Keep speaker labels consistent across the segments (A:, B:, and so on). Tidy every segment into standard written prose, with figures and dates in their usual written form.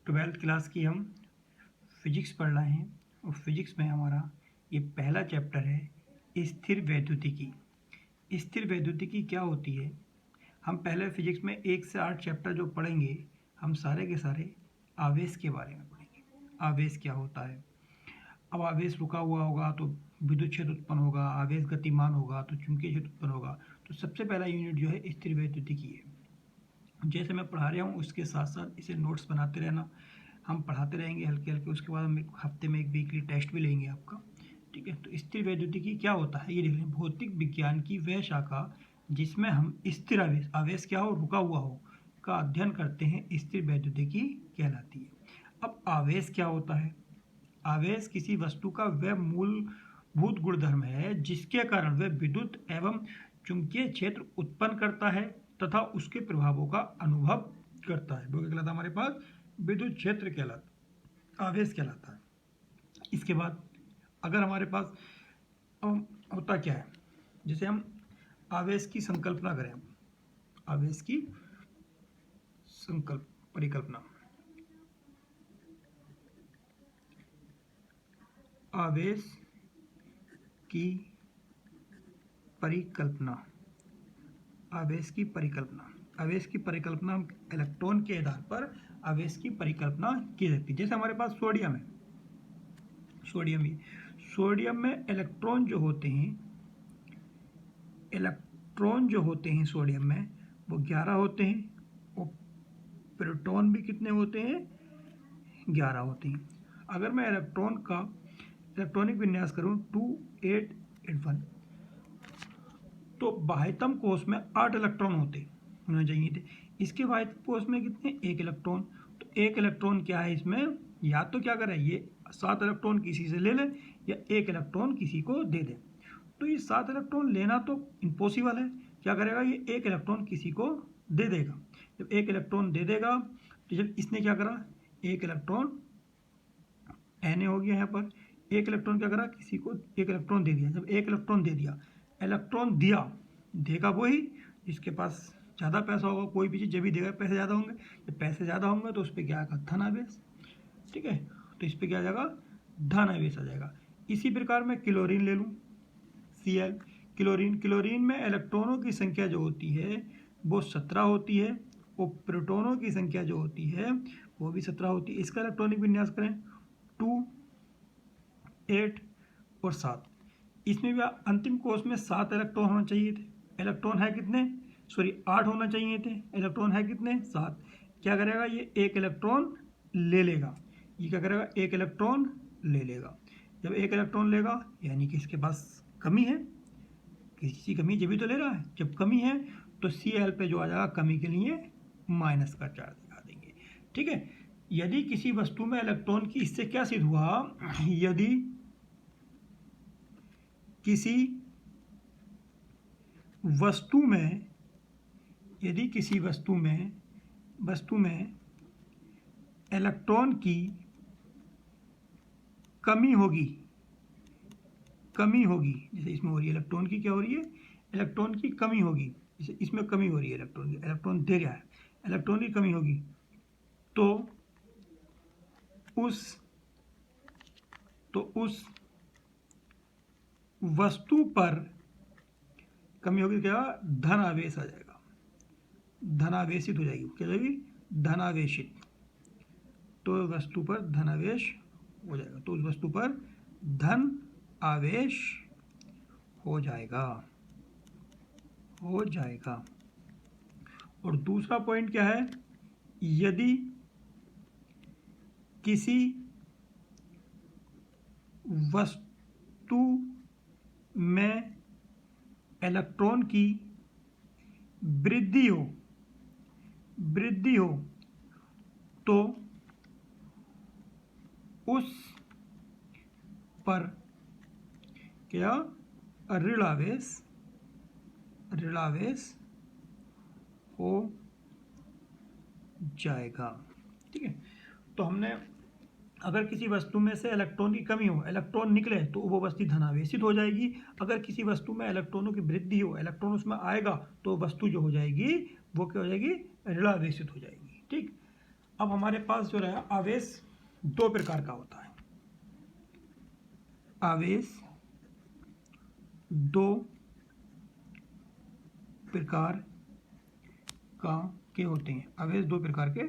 A: Twelfth class की हम physics पढ़ रहे हैं और फिजिक्स में हमारा ये पहला चैप्टर है स्थिर वैद्युतिकी। स्थिर वैद्युतिकी क्या होती है? हम पहले फिजिक्स में 1 से 8 चैप्टर जो पढ़ेंगे हम सारे के सारे आवेश के बारे में पढ़ेंगे। आवेश क्या होता है? अब आवेश रुका हुआ होगा तो विद्युत क्षेत्र उत्पन्न होगा, आवेश गतिमान होगा तो चुंबकीय क्षेत्र उत्पन्न होगा। तो सबसे पहला यूनिट जो है स्थिर वैद्युतिकी है। जैसे मैं पढ़ा रहा हूँ उसके साथ साथ इसे नोट्स बनाते रहना। हम पढ़ाते रहेंगे हल्के हल्के, उसके बाद हम एक हफ्ते में एक वीकली टेस्ट भी लेंगे आपका, ठीक है। तो स्थिर वैद्युतिकी क्या होता है ये देख लें। भौतिक विज्ञान की वह शाखा जिसमें हम स्थिर आवेश, आवेश क्या हो, रुका हुआ हो, का अध्ययन करते हैं, स्थिर वैद्युतिकी कहलाती है। अब आवेश क्या होता है? आवेश किसी वस्तु का वह मूलभूत गुणधर्म है जिसके कारण वह विद्युत एवं चुंबकीय क्षेत्र उत्पन्न करता है तथा उसके प्रभावों का अनुभव करता है। वो क्या कहलाता है हमारे पास? विद्युत क्षेत्र कहलाता, आवेश कहलाता है। इसके बाद अगर हमारे पास होता क्या है, जैसे हम आवेश की संकल्पना करें, आवेश की परिकल्पना, आवेश की परिकल्पना, आवेश की परिकल्पना, आवेश की परिकल्पना हम इलेक्ट्रॉन के आधार पर आवेश की परिकल्पना की जाती है। जैसे हमारे पास सोडियम है, सोडियम में इलेक्ट्रॉन जो होते हैं सोडियम में वो 11 होते हैं और प्रोटॉन भी कितने होते हैं? 11 होते हैं। अगर मैं इलेक्ट्रॉन का इलेक्ट्रॉनिक विन्यास करूं 2881 तो बाह्यतम कोष में 8 इलेक्ट्रॉन होने चाहिए थे। इसके बाह्यतम कोष में कितने? 1 इलेक्ट्रॉन। तो 1 इलेक्ट्रॉन क्या है इसमें? या तो क्या करें, ये 7 इलेक्ट्रॉन किसी से ले ले या 1 इलेक्ट्रॉन किसी को दे दे। तो ये 7 इलेक्ट्रॉन लेना तो इम्पॉसिबल है। क्या करेगा? ये 1 इलेक्ट्रॉन किसी को दे देगा। जब 1 इलेक्ट्रॉन दे देगा तो जब इसने क्या करा, 1 इलेक्ट्रॉन Na हो गया यहाँ पर, 1 इलेक्ट्रॉन क्या करा, किसी को 1 इलेक्ट्रॉन दे दिया। जब 1 इलेक्ट्रॉन दे दिया, इलेक्ट्रॉन देगा वही जिसके पास ज़्यादा पैसा होगा। कोई भी चीज़ जब भी देगा पैसे ज़्यादा होंगे, जब पैसे ज़्यादा होंगे तो उस पर क्या आएगा? धन आवेश, ठीक है। तो इस पर क्या आ जाएगा? धन आवेश आ जाएगा। इसी प्रकार मैं क्लोरीन ले लूँ, Cl, क्लोरीन में इलेक्ट्रॉनों की संख्या जो होती है वो 17 होती है और प्रोटॉनों की संख्या जो होती है वो भी 17 होती है। इसका इलेक्ट्रॉनिक विन्यास करें 2, 8 और 7। इसमें भी अंतिम कोष में 7 इलेक्ट्रॉन होना चाहिए थे। इलेक्ट्रॉन है कितने? 8 होना चाहिए थे। इलेक्ट्रॉन है कितने? 7। क्या करेगा? ये 1 इलेक्ट्रॉन ले लेगा। ये क्या करेगा? 1 इलेक्ट्रॉन ले लेगा। जब 1 इलेक्ट्रॉन लेगा यानी कि इसके पास कमी है, किसी चीज़ कमी जब भी तो ले रहा है। जब कमी है तो Cl पे जो आ जाएगा कमी के लिए माइनस का चार्ज दिखा देंगे, ठीक है। यदि किसी वस्तु में इलेक्ट्रॉन की, इससे क्या सिद्ध हुआ, यदि किसी वस्तु में इलेक्ट्रॉन की कमी होगी, जैसे इसमें हो रही है, इलेक्ट्रॉन की क्या हो रही है? इलेक्ट्रॉन की कमी होगी। जैसे इसमें कमी हो रही है इलेक्ट्रॉन की, इलेक्ट्रॉन दे रहा है, इलेक्ट्रॉन की कमी होगी तो उस वस्तु पर कमी होगी, क्या? धन आवेश आ जाएगा, धनावेशित हो जाएगी। क्या जाएगी? धनावेशित। तो वस्तु पर धन आवेश हो जाएगा, तो उस वस्तु पर धन आवेश हो जाएगा। और दूसरा पॉइंट क्या है? यदि किसी वस्तु में इलेक्ट्रॉन की वृद्धि हो तो उस पर क्या? ऋण आवेश हो जाएगा, ठीक है। तो हमने, अगर किसी वस्तु में से इलेक्ट्रॉन की कमी हो, इलेक्ट्रॉन निकले तो वो वस्तु धनावेशित हो जाएगी। अगर किसी वस्तु में इलेक्ट्रॉनों की वृद्धि हो, इलेक्ट्रॉन उसमें आएगा तो वस्तु जो हो जाएगी वो क्या हो जाएगी? ऋणावेशित हो जाएगी, ठीक। अब हमारे पास जो रहा आवेश दो प्रकार का होता है। आवेश दो प्रकार के होते हैं। आवेश दो प्रकार के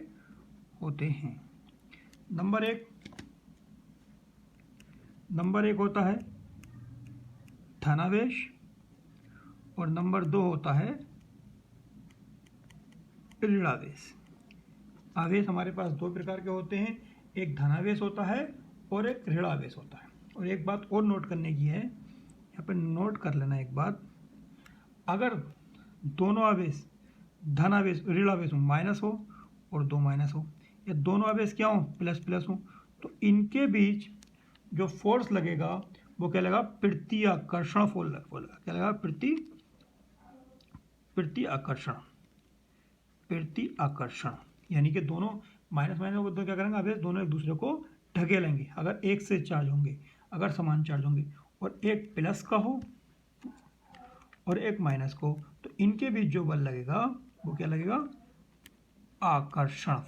A: होते हैं। नंबर एक होता है धनावेश और नंबर दो होता है ऋणावेश। आवेश हमारे पास दो प्रकार के होते हैं, एक धनावेश होता है और एक ऋणावेश होता है। और एक बात और नोट करने की है, यहाँ पर नोट कर लेना एक बात, अगर दोनों आवेश धनावेश ऋणावेश हो, माइनस हो और दो माइनस हो, या दोनों आवेश क्या हो, प्लस प्लस हो, तो इनके बीच जो फोर्स लगेगा वो क्या लगेगा, प्रत्याकर्षण फोर्स लगेगा। क्या लगेगा, प्रत्याकर्षण। यानी कि दोनों माइनस माइनस को तो क्या करेंगे, आवेश दोनों एक दूसरे को ढकेलेंगे। अगर एक से चार्ज होंगे, अगर समान चार्ज होंगे और एक प्लस का हो और एक माइनस को, तो इनके बीच जो बल लगेगा वो क्या लगेगा, आकर्षण।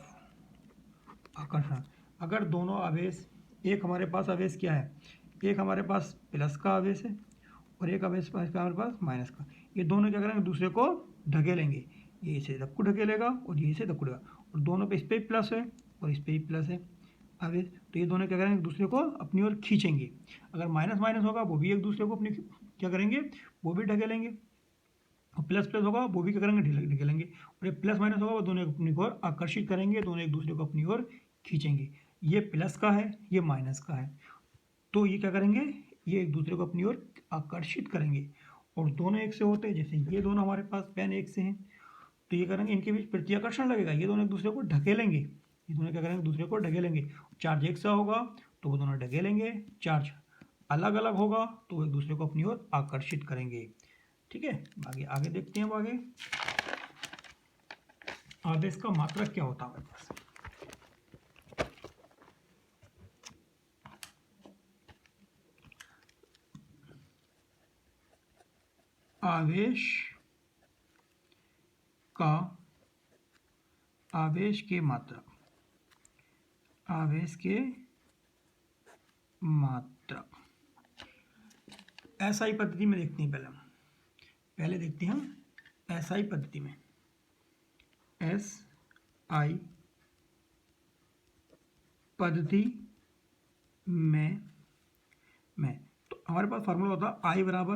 A: अगर दोनों आवेश, एक हमारे पास आवेश क्या है, एक हमारे पास प्लस का आवेश है और एक आवेश हमारे पास माइनस का, ये दोनों क्या करेंगे, दूसरे को ढकेलेंगे। ये इसे धक्कू ढकेलेगा और ये इसे धक्कू ढकेलेगा, और दोनों पे इस पर प्लस है और इस पर भी प्लस है आवेश, तो ये दोनों क्या करेंगे, दूसरे को अपनी ओर खींचेंगे। अगर माइनस माइनस होगा वो भी एक दूसरे को अपनी क्या करेंगे, वो भी ढकेलेंगे, और प्लस प्लस होगा वो भी क्या करेंगे, ढकेलेंगे, और ये प्लस माइनस होगा वो दोनों अपनी ओर आकर्षित करेंगे, दोनों एक दूसरे को अपनी ओर खींचेंगे। ये प्लस का है, ये माइनस का है, तो ये क्या करेंगे, ये एक दूसरे को अपनी ओर आकर्षित करेंगे, और दोनों एक से होते हैं। जैसे ये दोनों हमारे पास पेन एक से हैं, तो ये करेंगे, इनके बीच प्रत्याकर्षण लगेगा, ये दोनों एक दूसरे को ढकेलेंगे, ये दोनों क्या करेंगे, दूसरे को ढकेलेंगे। चार्ज एक सा होगा तो वो दोनों ढकेलेंगे, चार्ज अलग अलग होगा तो वो एक दूसरे को अपनी ओर आकर्षित करेंगे। ठीक है, आगे देखते हैं। आगे आवेश का मात्रक क्या होता है हमारे पास। आवेश के मात्रक एसआई पद्धति में देखते हैं। पहले देखते हैं हम एसआई पद्धति में। एसआई पद्धति में तो हमारे पास फार्मूला होता है आई बराबर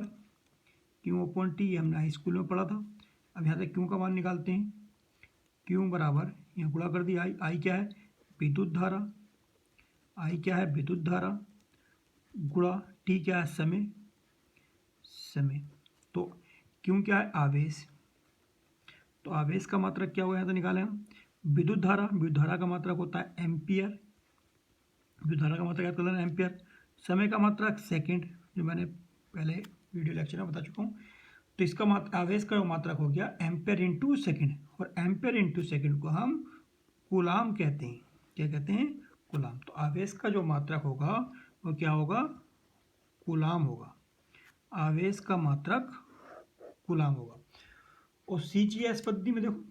A: क्यू अपॉन टी, हमने हाई स्कूल में पढ़ा था। अब यहाँ से क्यू का मान निकालते हैं। क्यू बराबर, यहाँ गुणा कर दिया, आई क्या है, विद्युत धारा, आई क्या है, विद्युत धारा, गुणा टी क्या है, समय। तो क्यू क्या है, आवेश। तो आवेश का मात्रक क्या हुआ, यहाँ तो निकाले हम। विद्युत धारा का मात्रक होता है एम्पियर, विद्युत धारा का मात्रक याद कर लेना, एम्पियर। समय का मात्रक सेकंड, जो मैंने पहले वीडियो लेक्चर में बता चुका हूँ। तो इसका आवेश का मात्रक हो गया एम्पियर इंटू सेकेंड, और एम्पियर इंटू सेकेंड को हम कूलाम कहते हैं। क्या कहते हैं, कूलाम। तो आवेश का जो मात्रक होगा वो क्या होगा, कूलाम होगा। आवेश का मात्रक कूलाम होगा। और सीजीएस पद्धति में देखो,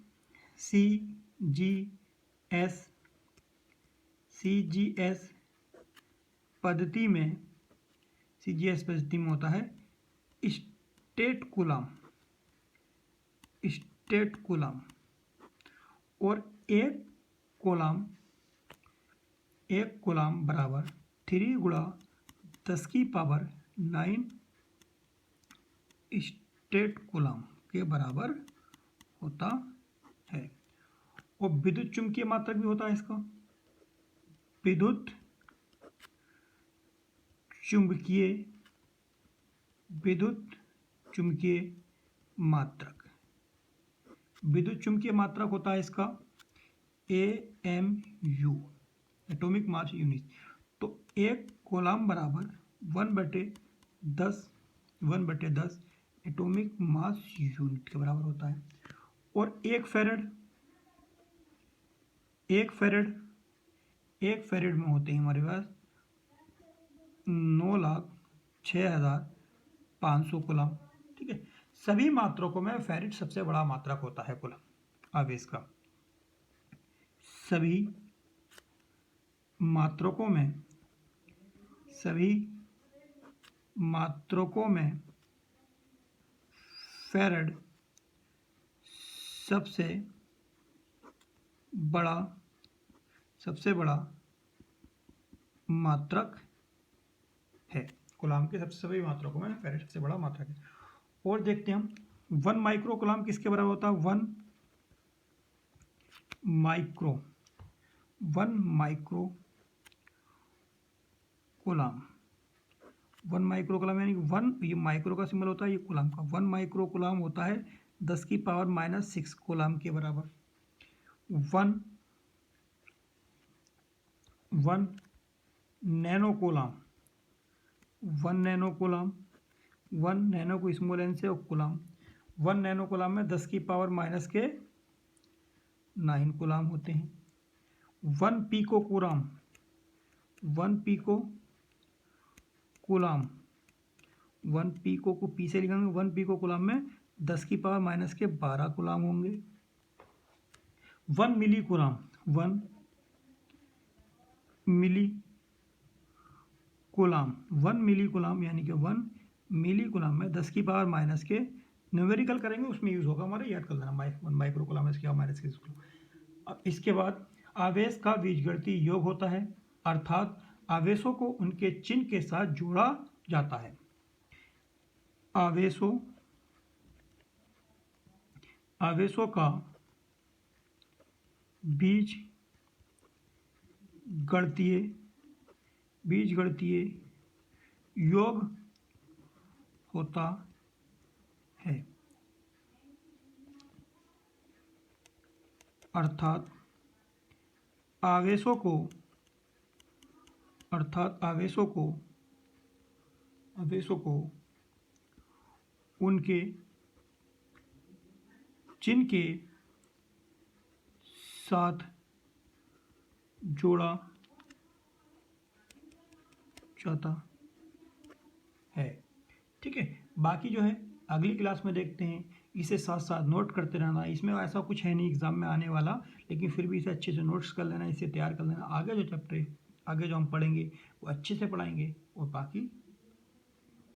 A: सीजीएस पद्धति में होता है स्टेट कूलाम, और एक कूलाम बराबर 3 गुणा 10⁹ स्टेट कूलाम के बराबर होता है। और विद्युत चुंबकीय मात्रक भी होता है इसका, विद्युत चुंबकीय मात्रक। विद्युत चुंबकीय मात्रक होता है इसका AMU, एटॉमिक मास यूनिट। तो एक कूलाम बराबर 1/10 एटॉमिक मास यूनिट के बराबर होता है। और एक फेरेड में होते हैं हमारे पास 9,06,500 कूलाम। ठीक है, सभी मात्रकों में फेरेड सबसे बड़ा मात्रक होता है कूलाम आवेश का। सभी मात्रकों में फैराड सबसे बड़ा मात्रक है। कूलाम के सबसे बड़ी मात्रकों में फैराड सबसे बड़ा मात्रक है। और देखते हैं हम 1 माइक्रो कूलाम किसके बराबर होता है? 1 माइक्रो कूलाम यानी 1, ये माइक्रो का सिंबल होता है, ये कूलाम का। 1 माइक्रो कूलाम होता है 10 की पावर -6 कूलाम के बराबर। 1 नैनो कूलाम, 1 नैनो को स्मॉल एन से, और कूलाम 1 नैनो कूलाम में 10 की पावर -9 कूलाम होते हैं। 1 पीको कूलाम, 1 पीको को पी से लिखेंगे। 1 पीको कूलाम में 10 की पावर -12 कूलाम होंगे। 1 मिली कूलाम, 1 मिली कूलाम यानी कि 1 मिली कूलाम में 10 की पावर माइनस के, न्यूमेरिकल करेंगे उसमें यूज़ होगा हमारा, याद कर लेना। 1 माइक्रो कूलाम इसके माइनस के। अब इसके बाद आवेश का बीजगणितीय योग होता है, अर्थात आवेशों को उनके चिन्ह के साथ जोड़ा जाता है। आवेशों का बीजगणितीय योग होता है, अर्थात आवेशों को उनके चिन्ह के साथ जोड़ा जाता है। ठीक है, बाकी जो है अगली क्लास में देखते हैं। इसे साथ साथ नोट करते रहना। इसमें ऐसा कुछ है नहीं एग्जाम में आने वाला, लेकिन फिर भी इसे अच्छे से नोट्स कर लेना, इसे तैयार कर लेना। आगे जो चैप्टर आगे जो हम पढ़ेंगे वो अच्छे से पढ़ाएंगे, और बाकी